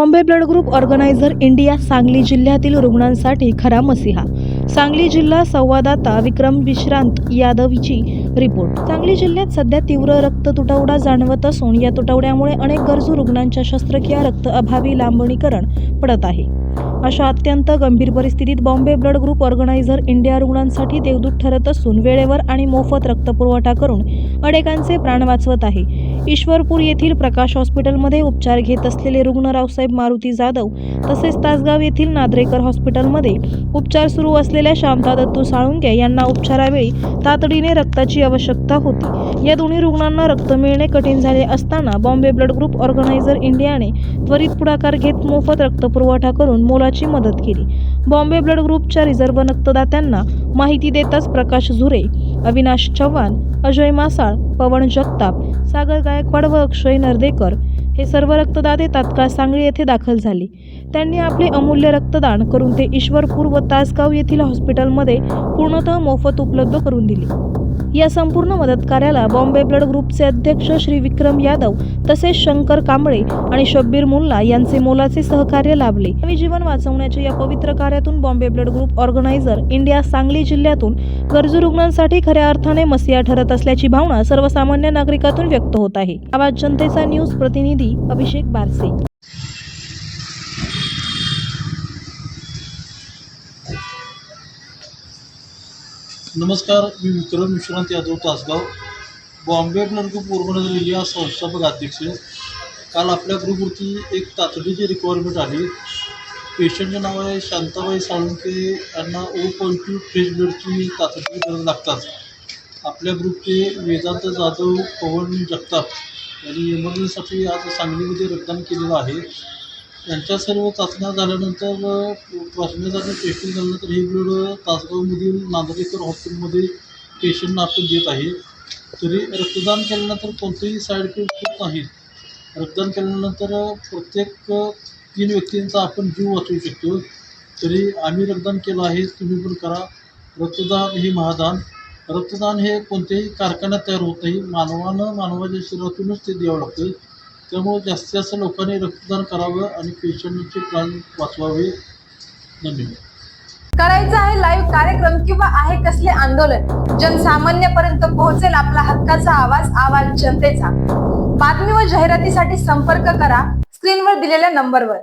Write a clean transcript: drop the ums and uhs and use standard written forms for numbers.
Bombay blood group organiser India Sangli जिल्ह्यातील रुग्णांसाठी खरा मसिहा। सांगली जिल्हा संवाददाता विक्रम विश्रांत यादवची रिपोर्ट। सांगली जिल्ह्यात सध्या तीव्र रक्त तुटवडा जाणवत असून या तुटवड्यामुळे अनेक गरजू रुग्णांच्या शस्त्रक्रिया रक्त अभावी लांबणीकरण पडत आहे। अशा अत्यंत गंभीर परिस्थितीत Bombay blood group organiser India रुग्णांसाठी देवदूत ठरत असून वेळेवर आणि मोफत रक्तपुरवठा करून अनेकांचे प्राण वाचवत आहे। ईश्वरपूर येथील प्रकाश हॉस्पिटलमध्ये उपचार घेत असलेले रुग्ण रावसाहेब मारुती जाधव तसेच तासगाव येथील नाद्रेकर हॉस्पिटलमध्ये उपचार सुरू असलेल्या शांता दत्तू साळुंके यांना उपचारावेळी तातडीने रक्ताची आवश्यकता होती। या दोन्ही रुग्णांना रक्त मिळणे कठीण झाले असताना बॉम्बे ब्लड ग्रुप ऑर्गनायझर इंडियाने त्वरित पुढाकार घेत मोफत रक्तपुरवठा करून मोलाची मदत केली। बॉम्बे ब्लड ग्रुपच्या रिझर्व्ह रक्तदात्यांना माहिती देताच प्रकाश झुरे, अविनाश चव्हाण, अजय मासाळ, पवन जगताप, सागर गायकवाड व अक्षय नरदेकर हे सर्व रक्तदाते तात्काळ सांगली येथे दाखल झाले। त्यांनी आपले अमूल्य रक्तदान करून ते ईश्वरपूर व तासगाव येथील हॉस्पिटलमध्ये पूर्णतः मोफत उपलब्ध करून दिले। या संपूर्ण मदत कार्याला बॉम्बे ब्लड ग्रुपचे अध्यक्ष श्री विक्रम यादव तसेच शंकर कांबळे आणि शब्बीर मुल्ला यांचे मोलाचे सहकार्य लाभले। नवे जीवन वाचवण्याच्या या पवित्र कार्यातून Bombay blood group organiser India Sangli जिल्ह्यातून गरजू रुग्णांसाठी खऱ्या अर्थाने मसिहा ठरत असल्याची भावना सर्वसामान्य नागरिकातून व्यक्त होत आहे। आवाज जनतेचा न्यूज प्रतिनिधी अभिषेक बारसे। नमस्कार, मी Vikram Vishrant Yadav, Tasgaon, Bombay blood group organiser India संस्थापक अध्यक्ष। काल आपल्या ग्रुपवरती एक तातडीची रिक्वायरमेंट आली। पेशंटचं नाव आहे शांताबाई साळुंके, यांना ओ पॉझिटिव्ह फ्रेश ब्लडची तातडीची गरज लागतात। आपल्या ग्रुपचे वेदांत जाधव, पवन जगताप यांनी इमर्जन्सीसाठी आज सांगलीमध्ये रक्तदान केलेलं आहे। यांच्या सर्व चाचण्या झाल्यानंतर चाचण्यासाठी टेस्टिंग झाल्यानंतर हे ब्लड तासगावमधील नांदरेकर हॉस्पिटलमध्ये पेशंटना आपण देत आहे। तरी रक्तदान केल्यानंतर कोणतेही साईड इफेक्ट होत नाहीत। रक्तदान केल्यानंतर प्रत्येक 3 व्यक्तींचा आपण जीव वाचवू शकतो। तरी आम्ही रक्तदान केलं आहे, तुम्ही पण करा। रक्तदान हे महादान। रक्तदान हे कोणत्याही कारखान्यात तयार होत नाही, मानवाच्या शरीरातूनच ते द्यावं लागतं। त्यामुळे जास्तीत जास्त लोकांनी रक्तदान करावं आणि पेशंटचे प्राण वाचवावे। धन्यवाद। करायचं आहे लाईव्ह कार्यक्रम किंवा आहे कसले आंदोलन, जनसामान्यपर्यंत पोहोचेल आपला हक्काचा आवाज जनतेचा। बातमी व जाहिरातीसाठी संपर्क करा स्क्रीनवर दिलेल्या नंबरवर।